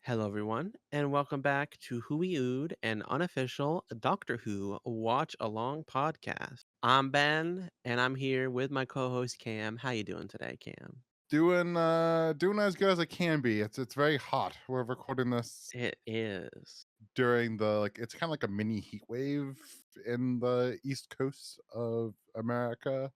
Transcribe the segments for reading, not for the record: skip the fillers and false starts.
Hello, everyone, and welcome back to Who We Ood, an unofficial Doctor Who watch along podcast. I'm Ben, and I'm here with my co-host Cam. How you doing today, Cam? Doing as good as I can be. It's very hot. We're recording this It is. during it's kind of like a mini heat wave in the east coast of America.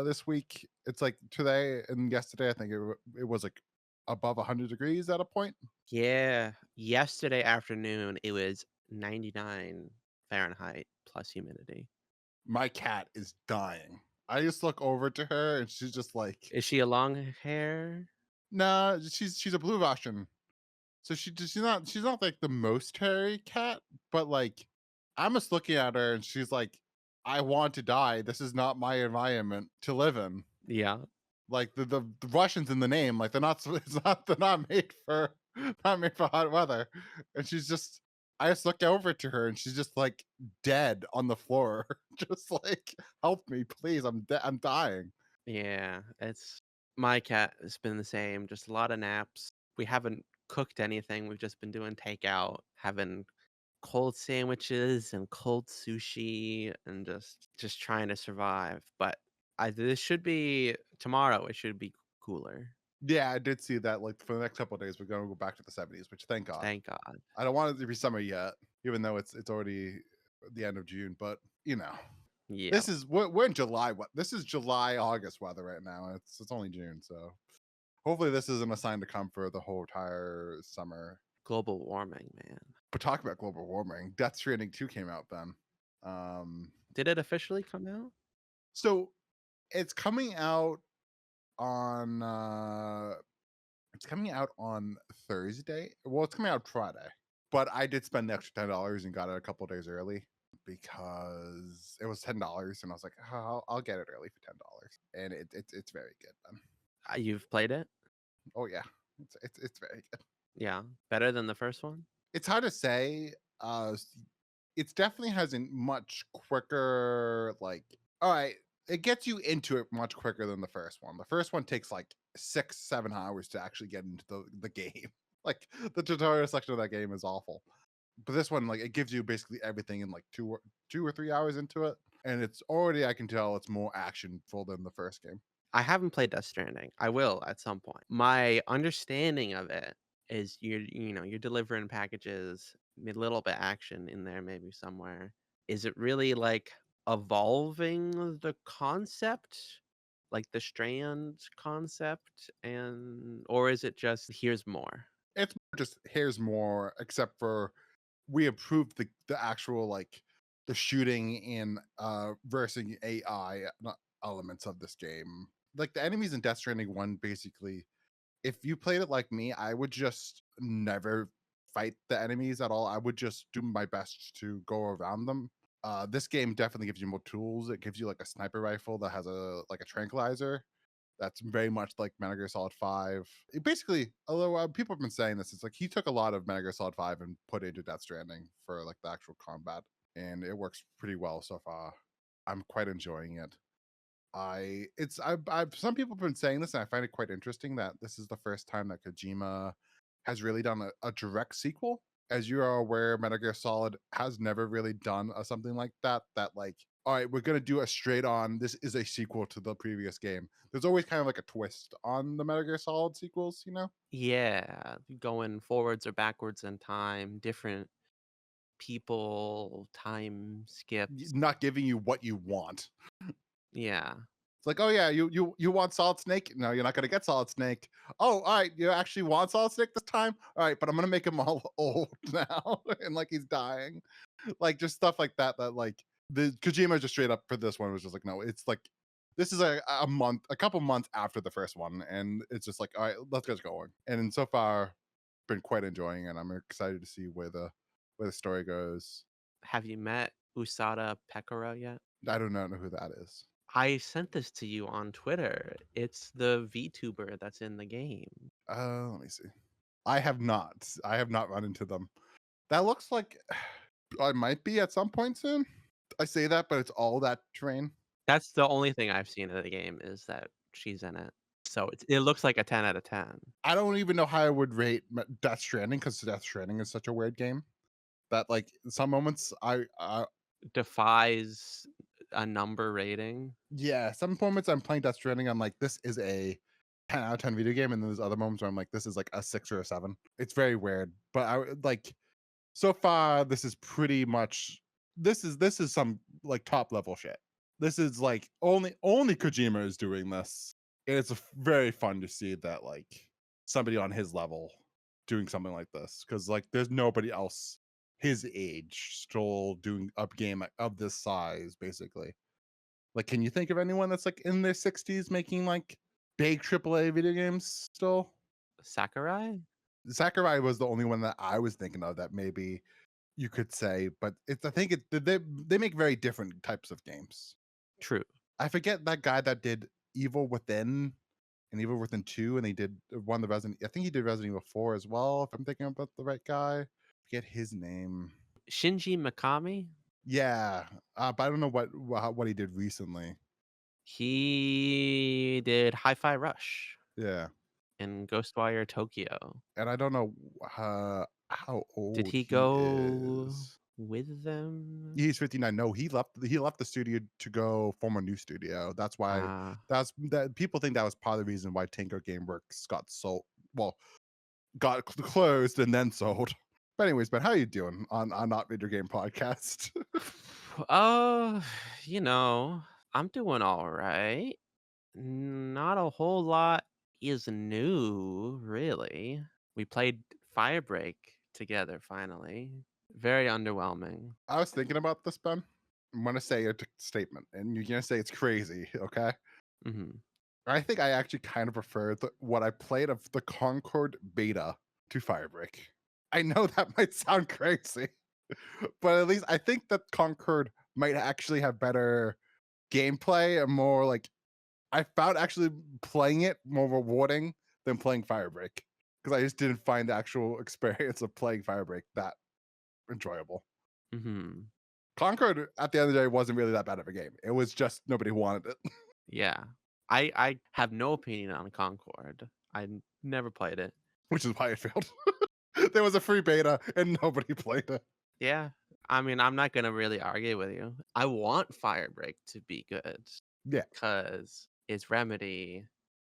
This week it's like today and yesterday I think it was like above 100 degrees at a point. Yeah. Yesterday afternoon, it was 99 Fahrenheit plus humidity. My cat is dying. I just look over to her and she's just like, Is she a long hair? nah, she's a blue Russian. So she's not like the most hairy cat, but like I'm just looking at her and she's like, I want to die. This is not my environment to live in. Yeah. Like the Russians in the name, like they're not made for not made for hot weather. And I just look over to her and she's just like dead on the floor. Just like, help me, please. I'm dying. Yeah. It's my cat has been the same, just a lot of naps. We haven't cooked anything. We've just been doing takeout, having cold sandwiches and cold sushi and just trying to survive. But this should be tomorrow. It should be cooler. Yeah, I did see that. Like for the next couple of days, we're gonna go back to the 70s, which thank God. Thank God. I don't want it to be summer yet, even though it's already the end of June. But Yeah. we're in July. What this is July August weather right now. It's only June, so hopefully this isn't a sign to come for the whole entire summer. Global warming, man. But talk about global warming. Death Stranding 2 came out then. Um, Did it officially come out? so it's coming out on it's coming out on Thursday. Well, it's coming out Friday. But I did spend the extra $10 and got it a couple of days early because it was $10, and I was like, oh, I'll get it early for $10, and it's very good. Then. You've played it? Oh yeah, it's very good. Yeah. Better than the first one? It's hard to say. It definitely has a much quicker all right. It gets you into it much quicker than the first one. The first one takes like 6-7 hours to actually get into the game. Like the tutorial section of that game is awful. But this one, like, it gives you basically everything in like 2 or 3 hours into it, and it's already, I can tell, it's more actionful than the first game. I haven't played Death Stranding. I will at some point. My understanding of it is you're delivering packages, a little bit action in there maybe somewhere. Is it really like evolving the concept, like the Strand concept, and or is it just here's more? It's just here's more, except for we improved the actual the shooting and versing AI elements of this game. Like the enemies in Death Stranding 1, basically, if you played it like me, I would just never fight the enemies at all. I would just do my best to go around them. This game definitely gives you more tools. It gives you like a sniper rifle that has a tranquilizer. That's very much like Metal Gear Solid 5. It basically, although people have been saying this, it's like he took a lot of Metal Gear Solid 5 and put it into Death Stranding for like the actual combat, and it works pretty well so far. I'm quite enjoying it. I've some people have been saying this, and I find it quite interesting that this is the first time that Kojima has really done a direct sequel. As you are aware, Metal Gear Solid has never really done something like that. That like, all right, we're gonna do a straight on. This is a sequel to the previous game. There's always kind of like a twist on the Metal Gear Solid sequels, you know? Yeah, going forwards or backwards in time, different people, time skips. Not giving you what you want. Yeah. It's like, oh yeah, you want Solid Snake? No, you're not gonna get Solid Snake. Oh, all right, you actually want Solid Snake this time? All right, but I'm gonna make him all old now and like he's dying. Like just stuff like that. That like the Kojima just straight up for this one was just like, no, it's like this is a couple months after the first one, and it's just like, all right, let's get going. And so far, been quite enjoying it. I'm excited to see where the story goes. Have you met Usada Pekora yet? I do not know who that is. I sent this to you on Twitter. It's the VTuber that's in the game. Let me see. I have not. I have not run into them. That looks like I might be at some point soon. I say that, but it's all that terrain. That's the only thing I've seen of the game is that she's in it. So it looks like a 10 out of 10. I don't even know how I would rate Death Stranding because Death Stranding is such a weird game that like some moments Defies a number rating. yeah, some moments I'm playing Death Stranding, I'm like, this is a 10 out of 10 video game, and then there's other moments where I'm like, this is like a 6 or a 7. It's very weird. But like so far, this is pretty much this is some like top level shit. This is like only Kojima is doing this. And it's very fun to see that like somebody on his level doing something like this. Cause like there's nobody else his age still doing a game of this size, basically. Like, can you think of anyone that's like in their 60s making like big AAA video games still? Sakurai? Sakurai was the only one that I was thinking of that maybe you could say, but it's I think they make very different types of games. True. I forget that guy that did Evil Within and Evil Within 2, and he did one of the Resident. I think he did Resident Evil 4 as well. If I'm thinking about the right guy, forget his name. Shinji Mikami? Yeah, but I don't know what he did recently. He did Hi-Fi Rush Yeah, and Ghostwire Tokyo. and I don't know how Did old he he go is. with them? He's 59. No, he left the studio to go form a new studio. That's why Ah, that people think that was part of the reason why Tinker Gameworks got sold. Well, got closed and then sold. But anyways, but how you doing on Not Video Game Podcast? oh, you know, I'm doing all right. Not a whole lot is new, really. We played Firebreak together finally. Very underwhelming. I was thinking about this, Ben. I'm gonna say a statement, and you're gonna say it's crazy, okay? Mhm. I think I actually kind of prefer what I played of the Concord beta to Firebreak. I know that might sound crazy, but at least I think that Concord might actually have better gameplay and more like I found actually playing it more rewarding than playing Firebreak because I just didn't find the actual experience of playing Firebreak that enjoyable. Mhm. Concord at the end of the day wasn't really that bad of a game. It was just nobody wanted it, Yeah. I have no opinion on Concord. Never played it. which is why it failed. There was a free beta and nobody played it. Yeah. I mean, I'm not gonna really argue with you. I want Firebreak to be good Yeah, because it's Remedy.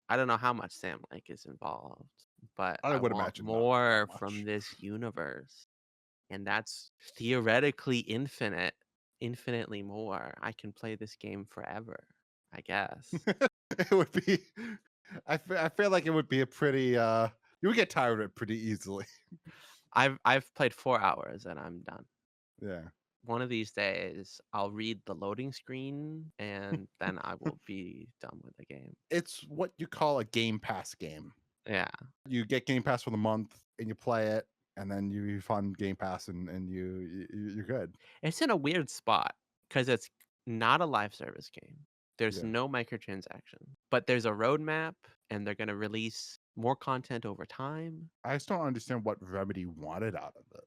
I don't know how much Sam Lake is involved, but I I would want imagine not that more from much. this universe. And that's theoretically infinite, infinitely more. I can play this game forever, I guess. It would be. I feel like it would be a pretty. You would get tired of it pretty easily. I've played 4 hours and I'm done. Yeah. One of these days, I'll read the loading screen and then I will be done with the game. It's what you call a Game Pass game. Yeah. You get Game Pass for the month and you play it, and then you fund Game Pass and you're good. It's in a weird spot because it's not a live service game. There's Yeah. no microtransaction, but there's a roadmap and they're going to release more content over time. I just don't understand what Remedy wanted out of it.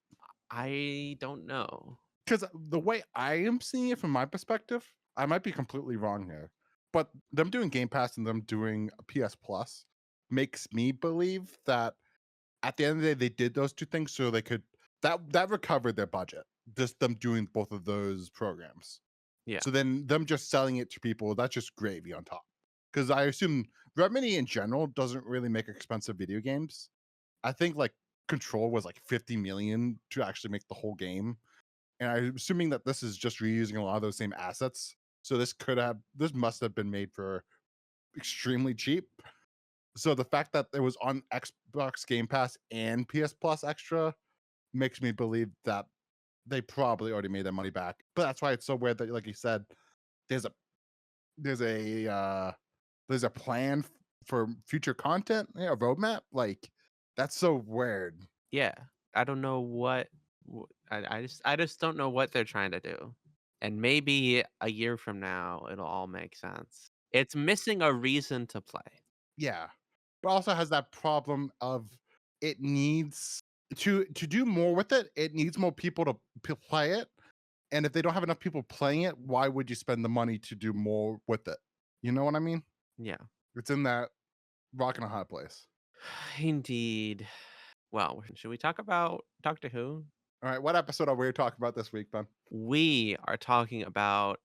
I don't know. Because the way I am seeing it from my perspective, I might be completely wrong here, but them doing Game Pass and them doing PS Plus makes me believe that at the end of the day, they did those two things so they could that recovered their budget. Just them doing both of those programs. Yeah. So then them just selling it to people, that's just gravy on top. Because I assume Remedy in general doesn't really make expensive video games. I think like Control was like 50 million to actually make the whole game. And I'm assuming that this is just reusing a lot of those same assets. So this must have been made for extremely cheap. So the fact that it was on Xbox Game Pass and PS Plus extra makes me believe that they probably already made their money back. But that's why it's so weird that, like you said, there's a there's a there's a plan for future content, yeah, a roadmap. Like that's so weird. Yeah. I don't know I just don't know what they're trying to do. And maybe a year from now it'll all make sense. It's missing a reason to play. Yeah, but also has that problem of it needs to do more with it. It needs more people to play it, and if they don't have enough people playing it, why would you spend the money to do more with it? You know what I mean? Yeah. It's in that. Rock in a hot place. Indeed. Well, should we talk about Doctor Who? All right, what episode are we talking about this week, Ben? We are talking about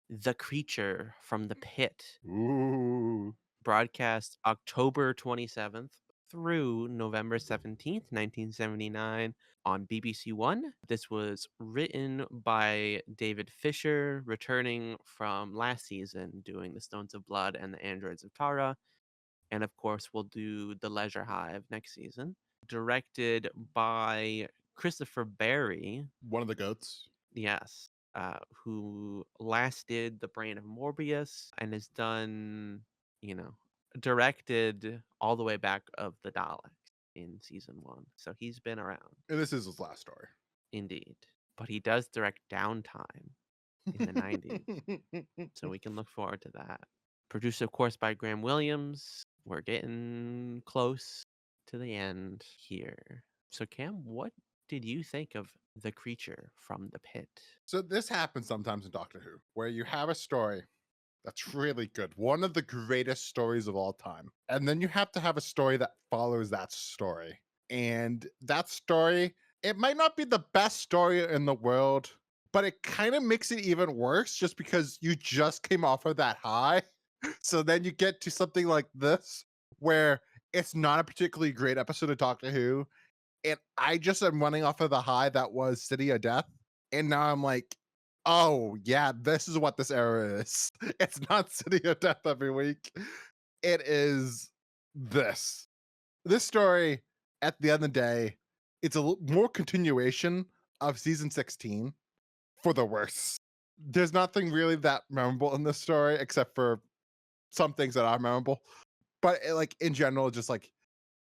The Creature from the Pit, Ooh. broadcast October 27th through November 17th, 1979 on BBC One. This was written by David Fisher, returning from last season doing The Stones of Blood and The Androids of Tara. And of course, we'll do The Leisure Hive next season. Directed by Christopher Barry, One of the goats. yes, who last did The Brain of Morbius and has done, you know, directed all the way back of the Daleks in season one. So he's been around, And this is his last story. indeed. But he does direct Downtime in the 90s. So we can look forward to that. Produced, of course, by Graham Williams. We're getting close to the end here. So, Cam, what did you think of The Creature from the Pit? So this happens sometimes in Doctor Who, where you have a story that's really good, one of the greatest stories of all time. And then you have to have a story that follows that story. And that story, it might not be the best story in the world, but it kind of makes it even worse just because you just came off of that high. So then you get to something like this, where it's not a particularly great episode of Doctor Who. And I just am running off of the high that was City of Death. And now I'm like, oh, yeah, this is what this era is. It's not City of Death every week. It is this. This story, at the end of the day, it's a more continuation of season 16 for the worse. There's nothing really that memorable in this story except for some things that are memorable. But like in general, just like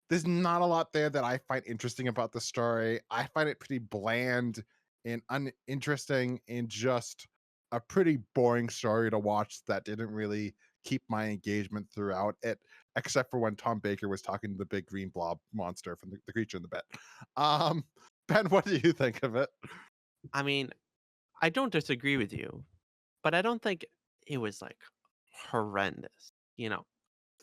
there's not a lot there that I find interesting about the story. I find it pretty bland and uninteresting and just a pretty boring story to watch that didn't really keep my engagement throughout it, except for when Tom Baker was talking to the big green blob monster from the creature in the bed. Um, Ben, what do you think of it? I mean, I don't disagree with you, but I don't think it was like horrendous. You know,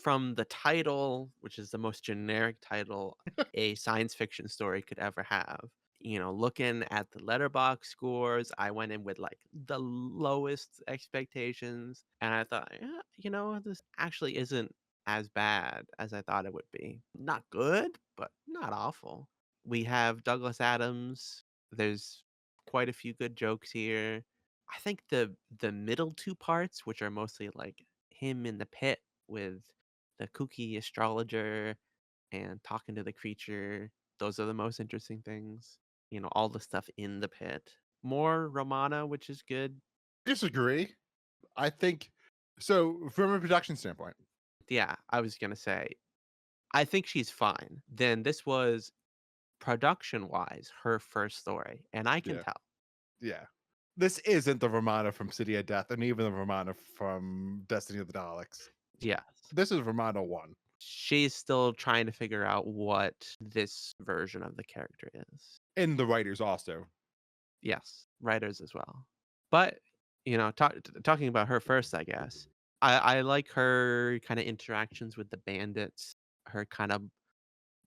from the title, which is the most generic title a science fiction story could ever have. Looking at the letterbox scores, I went in with like the lowest expectations, and I thought, yeah, this actually isn't as bad as I thought it would be. Not good, but not awful. We have Douglas Adams. There's quite a few good jokes here. I think the middle two parts, which are mostly like him in the pit with the kooky astrologer and talking to the creature, those are the most interesting things. All the stuff in the pit. More Romana, which is good. Disagree. I think so. From a production standpoint, Yeah, I was gonna say, I think she's fine. Then this was production wise her first story, and I can yeah, tell. yeah. This isn't the Romana from City of Death, and even the Romana from Destiny of the Daleks. Yes. This is Romana 1. She's still trying to figure out what this version of the character is. And the writers also. Yes, writers as well. But, talking about her first, I guess. I like her kind of interactions with the bandits, her kind of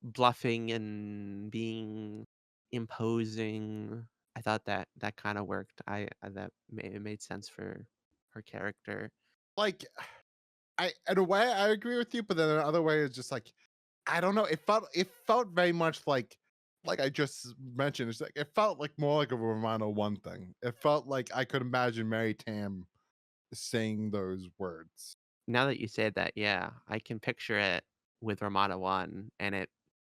bluffing and being imposing. I thought that kind of worked. It made sense for her character. Like, I in a way I agree with you, but then another way is just like I don't know. It felt very much like I just mentioned. It's like it felt like more like a Romano 1 thing. It felt like I could imagine Mary Tam saying those words. Now that you said that, yeah, I can picture it with Ramada 1, and it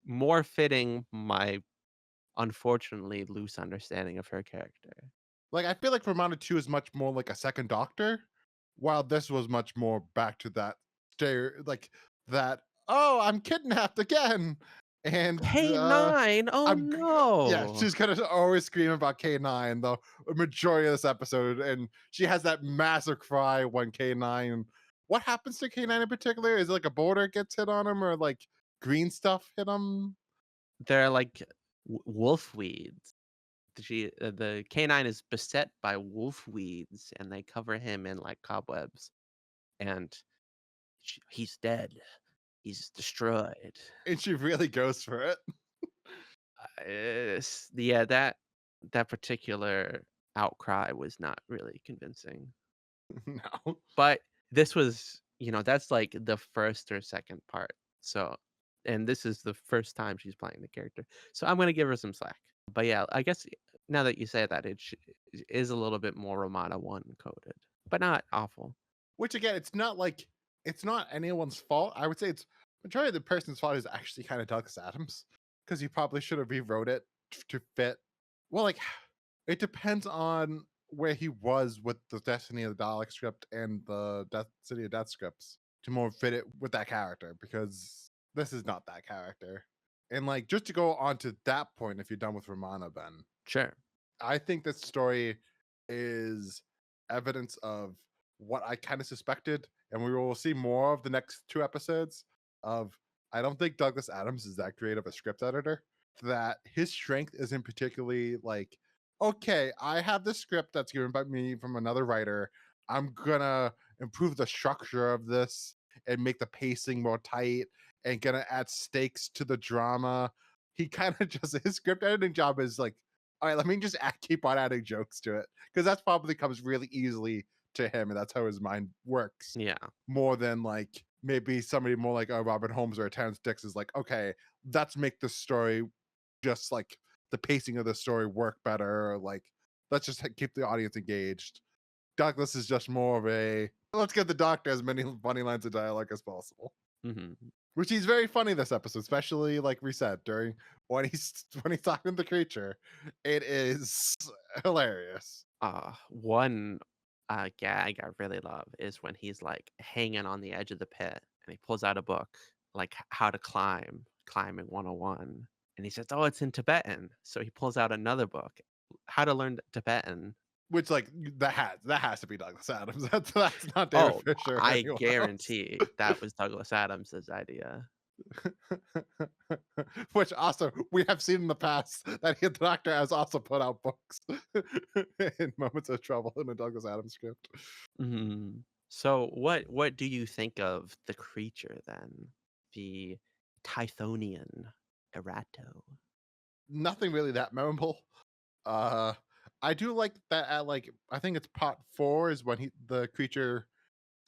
more fitting my unfortunately loose understanding of her character. Like I feel like Romano 2 is much more like a second Doctor, while this was much more back to that like that. Oh, I'm kidnapped again, and K9, oh yeah, no. she's gonna always scream about K9 the majority of this episode, and she has that massive cry when K9. What happens to K9 in particular? Is it like a boulder gets hit on him, or like green stuff hit him? They're like wolf weeds. The canine is beset by wolf weeds, and they cover him in like cobwebs, and he's dead. he's destroyed. And she really goes for it. Yeah, that particular outcry was not really convincing. No. But this was, that's like the first or second part. So, and this is the first time she's playing the character. So I'm gonna give her some slack. But yeah, I guess now that you say that, it is a little bit more Romana one coded, but not awful. Which again, it's not anyone's fault. I would say it's majority of the person's fault is actually kind of Douglas Adams because he probably should have rewrote it to fit. Well, like it depends on where he was with the Destiny of the Dalek script and the City of Death scripts to more fit it with that character because this is not that character. And like just to go on to that point, if you're done with Romana, Ben, Sure. I think this story is evidence of what I kind of suspected, and we will see more of the next two episodes of I don't think Douglas Adams is that great of a script editor. That his strength isn't particularly like, okay, I have this script that's given by me from another writer. I'm gonna improve the structure of this and make the pacing more tight and gonna add stakes to the drama. He kind of just his script editing job is like, all right, let me just keep on adding jokes to it because that's probably comes really easily to him, and that's how his mind works Yeah. more than like maybe somebody more like a Robert Holmes or a Terrence Dix is like, okay, let's make the story just like the pacing of the story work better. Or like, let's just keep the audience engaged. Douglas is just more of a let's get the Doctor as many funny lines of dialogue as possible. Hmm. Which he's very funny this episode, especially like we said during when he's talking to the creature. It is hilarious. One gag I really love is when he's like hanging on the edge of the pit and he pulls out a book like how to climbing 101. And he says, "Oh, it's in Tibetan." So he pulls out another book, How to Learn Tibetan. Which like that has to be Douglas Adams. That's not David Oh, Fisher or I anyone else. guarantee that was Douglas Adams's idea. Which also we have seen in the past that the Doctor has also put out books in moments of trouble in a Douglas Adams script. Mhm. So what do you think of the creature then? The Tythonian Erato. Nothing really that memorable. Uh, I do like that at like I think it's part 4 is when the creature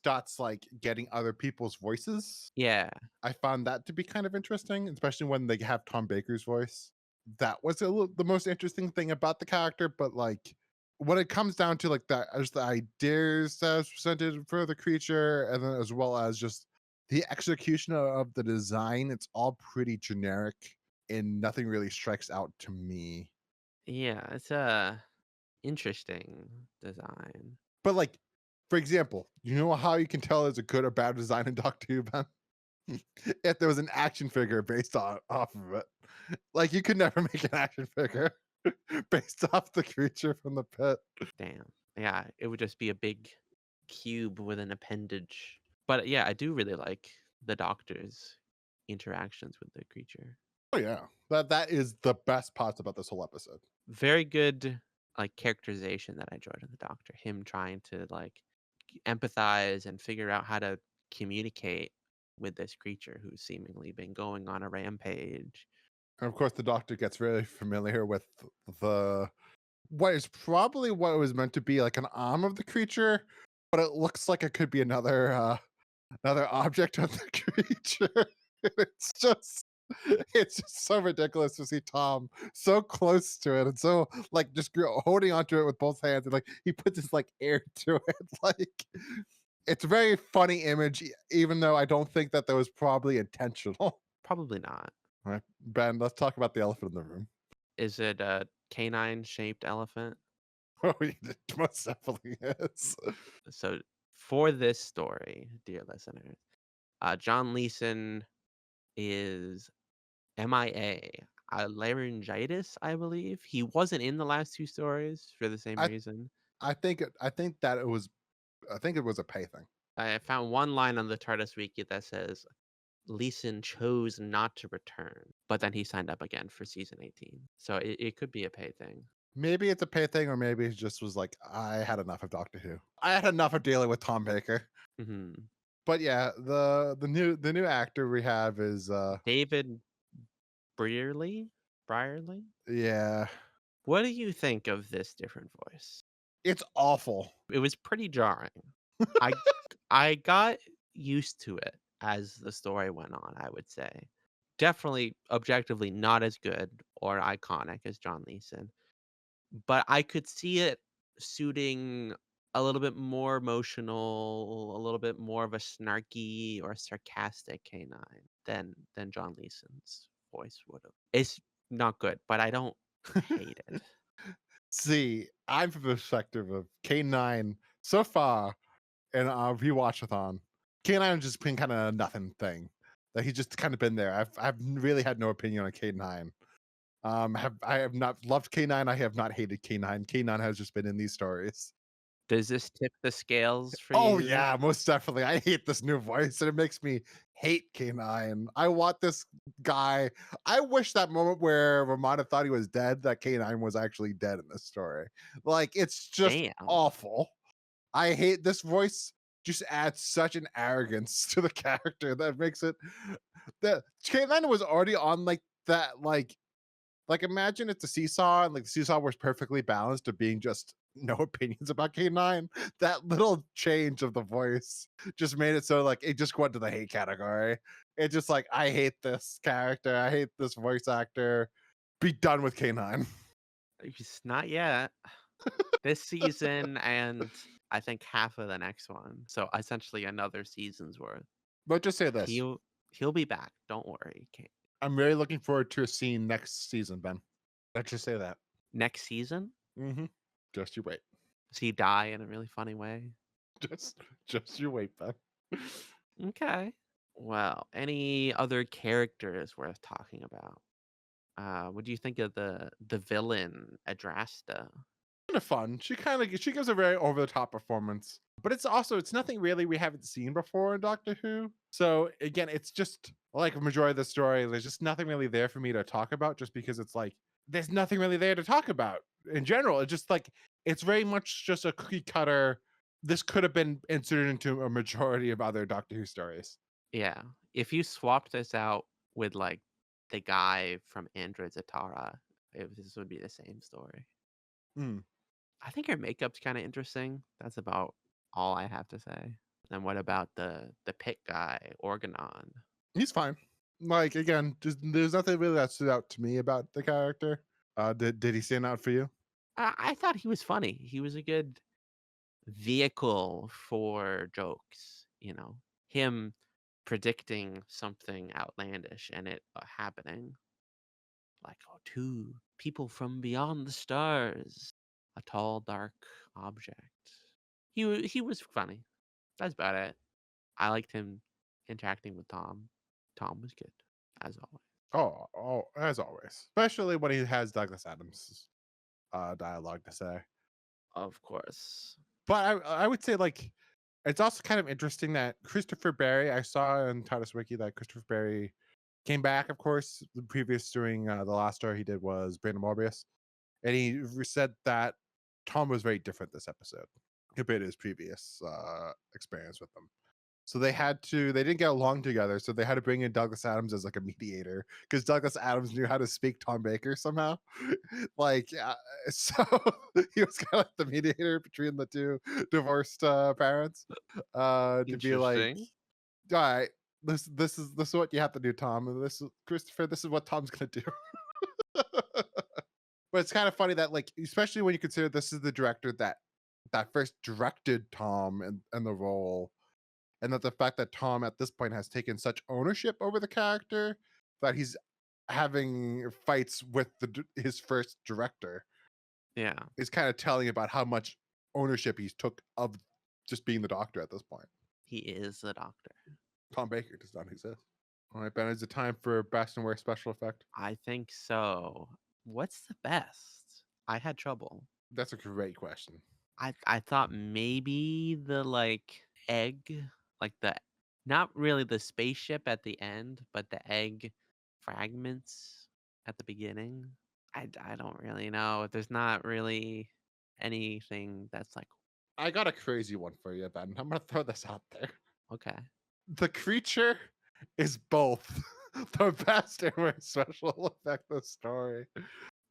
starts like getting other people's voices. Yeah. I found that to be kind of interesting, especially when they have Tom Baker's voice. That was the most interesting thing about the character, but like when it comes down to like that as the ideas that's presented for the creature, and then as well as just the execution of the design, it's all pretty generic and nothing really strikes out to me. Yeah, it's a interesting design. But like, for example, you know how you can tell it's a good or bad design in Doctor Who, Ben? If there was an action figure based off of it. Like you could never make an action figure based off the creature from the pit. Damn. Yeah, it would just be a big cube with an appendage. But yeah, I do really like the doctor's interactions with the creature. Oh yeah. That is the best parts about this whole episode. Very good like characterization that I enjoyed in the doctor. Him trying to like empathize and figure out how to communicate with this creature who's seemingly been going on a rampage. And of course the doctor gets really familiar with the what is probably what was meant to be like an arm of the creature, but it looks like it could be another object of the creature. it's just it's just so ridiculous to see Tom so close to it and so like just holding onto it with both hands and like he puts his like air to it. Like it's a very funny image, even though I don't think that was probably intentional. Probably not. All right, Ben, let's talk about the elephant in the room. Is it a canine shaped elephant? Oh, it most definitely is. So for this story, dear listeners, John Leeson is MIA. Laryngitis, I believe. He wasn't in the last two stories for the same I reason. I think that it was I think it was a pay thing. I found one line on the TARDIS wiki that says Leeson chose not to return, but then he signed up again for season 18. So it could be a pay thing. Maybe it's a pay thing, or maybe it just was like I had enough of Doctor Who. I had enough of dealing with Tom Baker. Hmm. But yeah, the new actor we have is David Brierly? Brierly? yeah, What do you think of this different voice? it's awful. It was pretty jarring. I I got used to it as the story went on, I would say. Definitely objectively not as good or iconic as John Leeson, but I could see it suiting a little bit more emotional, a little bit more of a snarky or sarcastic K9 than John Leeson's voice would have. It's not good, but I don't hate it. See, I'm from the perspective of K9 so far in our rewatchathon. K9 has just been kind of a nothing thing. That he's just kind of been there. I've really had no opinion on K9. I have not loved K9. I have not hated K9. K9 has just been in these stories. Does this tip the scales for Oh you? yeah, most definitely. I hate this new voice, and it makes me hate K9. I want this guy. I wish that moment where Romana thought he was dead, that K9 was actually dead in this story. Like it's just Damn. awful. I hate this voice. Just adds such an arrogance to the character that makes it. The K9 was already on like that like imagine it's a seesaw and like the seesaw was perfectly balanced to being just no opinions about K9. That little change of the voice just made it so like it just went to the hate category. It's just like I hate this character. I hate this voice actor. Be done with K9. It's not yet. This season and I think half of the next one. So essentially another season's worth. But just say this. He'll he'll be back. Don't worry. I'm really looking forward to a scene next season, Ben. Let's just say that. Next season, Mm-hmm. Just you wait. does he die in a really funny way? Just just you wait, Ben. Okay. Well, any other characters worth talking about? What do you think of the villain Adrasta? Kind of fun. She gives a very over the top performance, but it's nothing really we haven't seen before in Doctor Who. So again, it's just like a majority of the story. There's just nothing really there for me to talk about, just because it's like there's nothing really there to talk about in general. It's just like it's very much just a cookie cutter. This could have been inserted into a majority of other Doctor Who stories. Yeah. If you swap this out with like the guy from Android Zatara, this would be the same story. Hmm. I think her makeup's kind of interesting. That's about all I have to say. And what about the pit guy, Organon? He's fine. Like again, just there's nothing really that stood out to me about the character. Did he stand out for you? I thought he was funny. He was a good vehicle for jokes. Him predicting something outlandish and it happening. Like, oh, two people from beyond the stars, a tall, dark object. He was funny. That's about it. I liked him interacting with Tom. Tom was good, as always. As always, especially when he has Douglas Adams' dialogue to say. Of course. But I would say like it's also kind of interesting that Christopher Barry. I saw in Titus Wiki that Christopher Barry came back. Of course, the previous doing the last story he did was Brandon Morbius, and he said that Tom was very different this episode compared to his previous experience with them. So they didn't get along together. So they had to bring in Douglas Adams as like a mediator because Douglas Adams knew how to speak Tom Baker somehow. like, so he was kind of like the mediator between the two divorced parents to be like, Interesting. all right, this is what you have to do, Tom. And this is Christopher. This is what Tom's gonna do. But it's kind of funny that like, especially when you consider this is the director that first directed Tom and the role, and that the fact that Tom at this point has taken such ownership over the character that he's having fights with his first director Yeah, is kind of telling about how much ownership he's took of just being the Doctor at this point. he is the doctor. Tom Baker does not exist. All right, Ben, is it time for best and worst special effect? I think so. What's the best? I had trouble. That's a great question. I thought maybe the like egg, like the not really the spaceship at the end, but the egg fragments at the beginning. I don't really know. There's not really anything that's like I got a crazy one for you, Ben. I'm gonna throw this out there. okay. The creature is both the best and worst special effect of the story.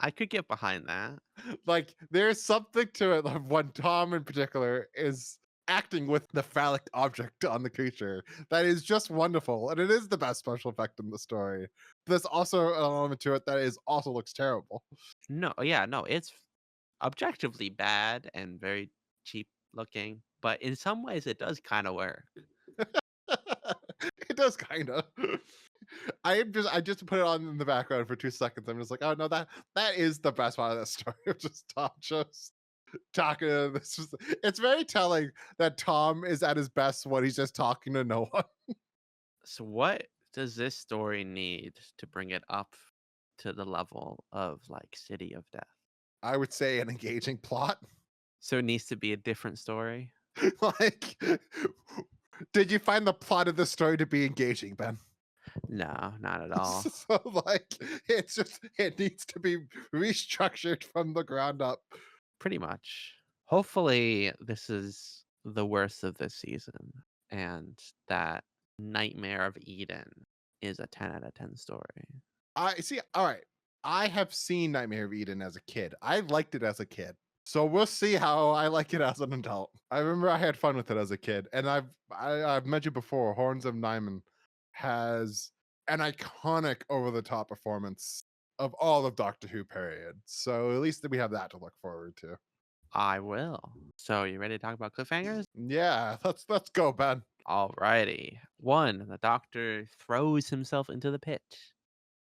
I could get behind that. Like, there's something to it of when Tom in particular is acting with the phallic object on the creature that is just wonderful, and it is the best special effect in the story. There's also an element to it that is also looks terrible. No, yeah, no, it's objectively bad and very cheap looking, but in some ways it does kind of work. It does kind of. I just put it on in the background for 2 seconds. I'm just like, oh no, that is the best part of that story. Of just Tom just talking to this. It's very telling that Tom is at his best when he's just talking to no one. So what does this story need to bring it up to the level of like City of Death? I would say an engaging plot. So it needs to be a different story? Like, did you find the plot of the story to be engaging, Ben? No, not at all. So like, it needs to be restructured from the ground up. Pretty much. Hopefully, this is the worst of this season, and that Nightmare of Eden is a 10 out of 10 story. I see. All right. I have seen Nightmare of Eden as a kid. I liked it as a kid. So we'll see how I like it as an adult. I remember I had fun with it as a kid. And I've mentioned before, Horns of Nyman has an iconic over the top performance of all of Doctor Who period. So at least we have that to look forward to. I will. So, you ready to talk about cliffhangers? Yeah, let's go, Ben. Alrighty. 1, the doctor throws himself into the pit.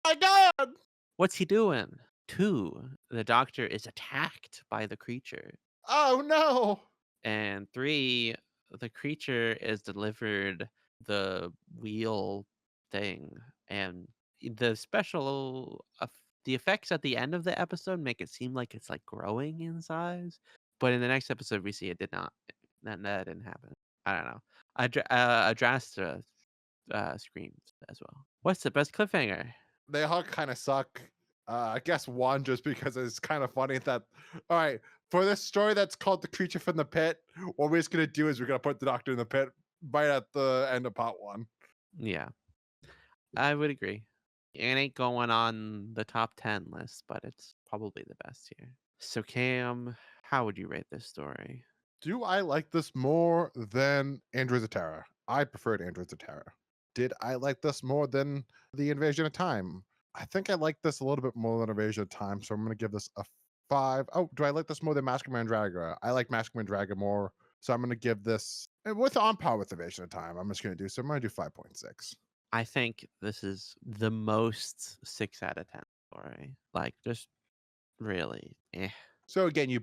My God! What's he doing? 2, the doctor is attacked by the creature. Oh no! And 3, the creature is delivered the wheel thing. And the the effects at the end of the episode make it seem like it's like growing in size. But in the next episode, we see it did not. That didn't happen. I don't know. Adrasta screams as well. What's the best cliffhanger? They all kind of suck. I guess one just because it's kind of funny that, all right, for this story that's called The Creature from the Pit, what we're just going to do is we're going to put the doctor in the pit right at the end of part one. Yeah, I would agree. It ain't going on the top 10 list, but it's probably the best here. So, Cam, how would you rate this story? Do I like this more than Andrew Zatara? I preferred Andrew Zatara. Did I like this more than The Invasion of Time? I think I like this a little bit more than Invasion of Time, so I'm going to give this a 5. Oh, do I like this more than Mask of Mandragora? I like Mask of Mandragora more, so I'm going to give this with on par with Invasion of Time. I'm just going to do so. I'm going to do 5.6. I think this is the most 6 out of 10 story. Like, just really, eh. So again,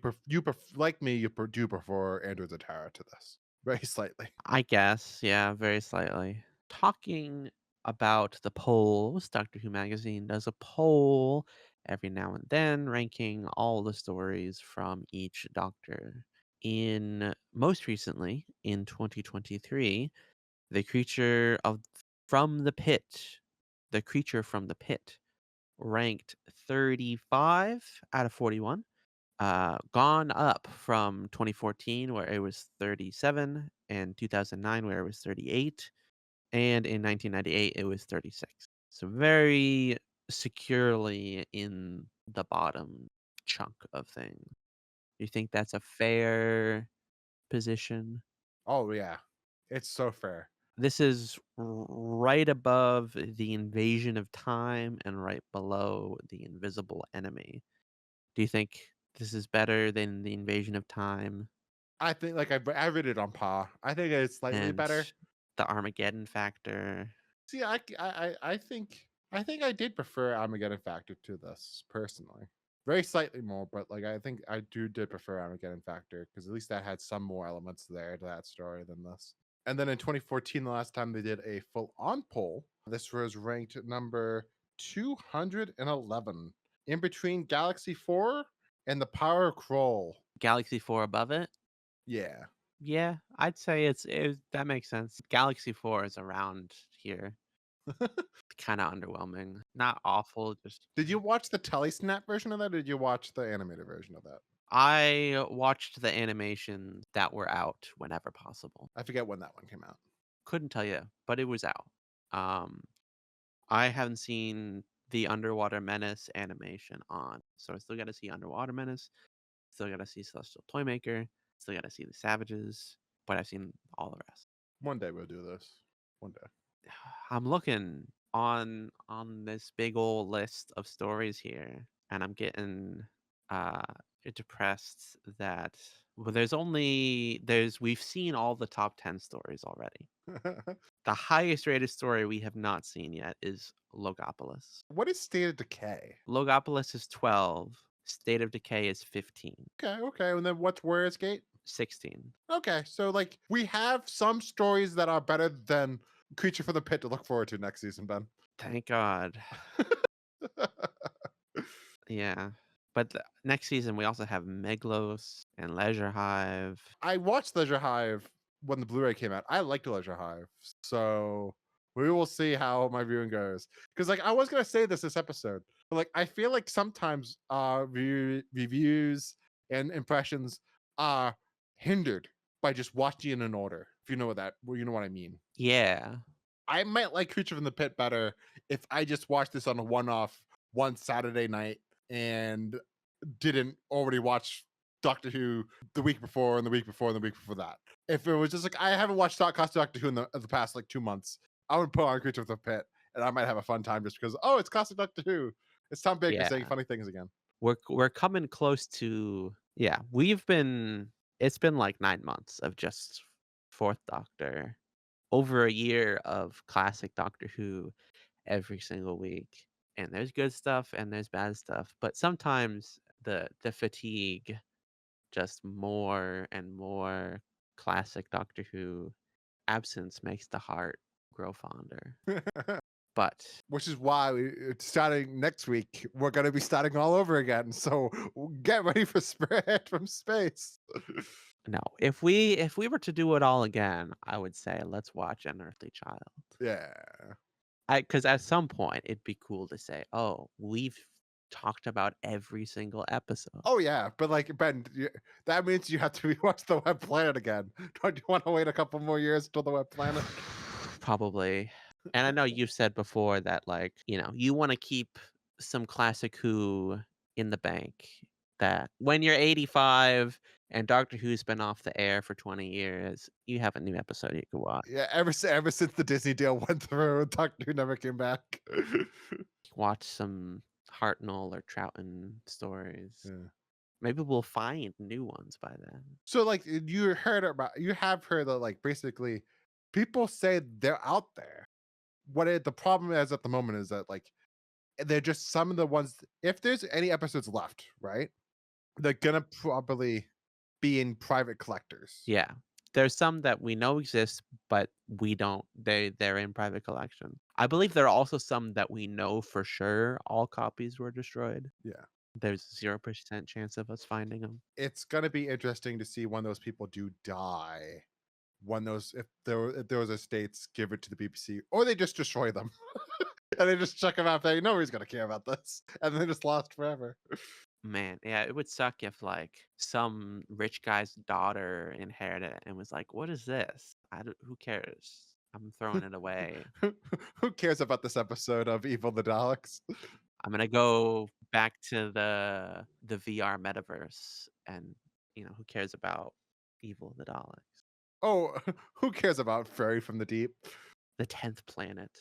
like me, do prefer Andrew Zatara to this very slightly. I guess, yeah, very slightly. Talking about the polls, Doctor Who Magazine does a poll every now and then ranking all the stories from each Doctor. In most recently, in 2023, the creature of from the pit, the creature from the pit ranked 35 out of 41, gone up from 2014 where it was 37, and 2009 where it was 38, and in 1998 it was 36. So very securely in the bottom chunk of things. You think that's a fair position? Oh yeah, it's so fair. This is right above the Invasion of Time and right below the Invisible Enemy. Do you think this is better than the Invasion of Time I think like I rated it on par. I think it's slightly and better. the Armageddon Factor? See, I think I did prefer Armageddon Factor to this personally. Very slightly more, but like I think I did prefer Armageddon Factor because at least that had some more elements there to that story than this. And then in 2014, the last time they did a full on poll, this was ranked number 211 in between Galaxy 4 and the Power Crawl. Galaxy 4 above it? Yeah. Yeah, I'd say that makes sense. Galaxy 4 is around here. Kind of underwhelming. Not awful, just Did you watch the Telesnap version of that, or did you watch the animated version of that? I watched the animations that were out whenever possible. I forget when that one came out. couldn't tell you, but it was out. Um, I haven't seen the Underwater Menace animation on, so I still got to see Underwater Menace. Still got to see Celestial Toymaker. Still got to see the Savages, but I've seen all the rest. One day we'll do this. One day. I'm looking on this big old list of stories here, and I'm getting uh depressed that well, we've seen all the top 10 stories already. The highest rated story we have not seen yet is Logopolis. What is State of Decay? Logopolis is 12. State of Decay is 15. Okay, okay. And then what's Warriors Gate? 16. Okay, so like we have some stories that are better than Creature from the Pit to look forward to next season, Ben. Thank God. Yeah. But next season we also have Meglos and Leisure Hive. I watched Leisure Hive when the Blu-ray came out. I liked Leisure Hive, so we will see how my viewing goes. Because like I was gonna say this episode, but like I feel like sometimes reviews and impressions are hindered by just watching in an order. If you know you know what I mean. Yeah. I might like Creature from the Pit better if I just watched this on a one-off one Saturday night and didn't already watch Doctor Who the week before and the week before and the week before that. If it was just like I haven't watched Doctor Who in the past like 2 months, I would put on Creature from the Pit and I might have a fun time just because it's classic Doctor Who. It's Tom Baker Yeah. saying funny things again. We're coming close to it's been like 9 months of just Fourth Doctor. Over a year of classic Doctor Who every single week. And there's good stuff and there's bad stuff, but sometimes the fatigue, just more and more classic Doctor Who absence makes the heart grow fonder. But Which is why starting next week, we're going to be starting all over again. So get ready for Spread from Space. no, if we were to do it all again, I would say let's watch An Earthly Child. Yeah. Because at some point it'd be cool to say, oh, we've talked about every single episode. Oh yeah, but like Ben, that means you have to rewatch the Web Planet again. Don't you want to wait a couple more years till the Web Planet? Probably. And I know you've said before that, like, you want to keep some classic Who in the bank. That when you're 85 and Doctor Who's been off the air for 20 years, you have a new episode you can watch. Yeah, ever since the Disney deal went through, Doctor Who never came back. Watch some Hartnell or Troughton stories. Yeah. Maybe we'll find new ones by then. So like you have heard that like basically people say they're out there. The problem is at the moment is that like they're just some of the ones. If there's any episodes left, right, they're gonna probably be in private collectors. Yeah. There's some that we know exist, but we don't. They're in private collection. I believe there are also some that we know for sure all copies were destroyed. Yeah. There's 0% chance of us finding them. It's gonna be interesting to see when those people do die. When those if those estates give it to the BBC or they just destroy them. And they just chuck them out there. Nobody's gonna care about this. And they're just lost forever. Man, yeah, it would suck if like some rich guy's daughter inherited it and was like, "What is this? Who cares? I'm throwing it away. Who cares about this episode of Evil the Daleks? I'm gonna go back to the VR metaverse, and who cares about Evil the Daleks? Oh, who cares about Fairy from the Deep? The 10th planet."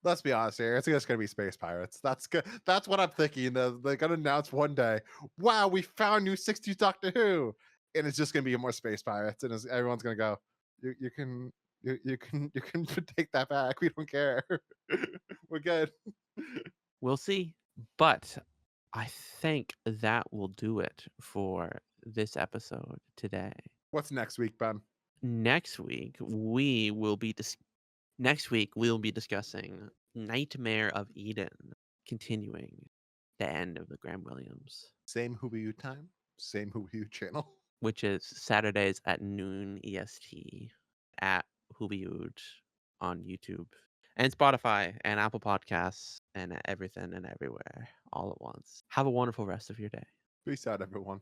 Let's be honest here. It's just gonna be space pirates. That's good. That's what I'm thinking. They're gonna announce one day, "Wow, we found new '60s Doctor Who," and it's just gonna be more space pirates, and everyone's gonna go, "You can, you can take that back. We don't care. We're good." We'll see. But I think that will do it for this episode today. What's next week, Ben? Next week we'll be discussing Nightmare of Eden, continuing the end of the Graham Williams, Same Who You time, same Who You channel. which is Saturdays at noon EST at Hubiud on YouTube and Spotify and Apple Podcasts and everything and everywhere all at once. Have a wonderful rest of your day. Peace out, everyone.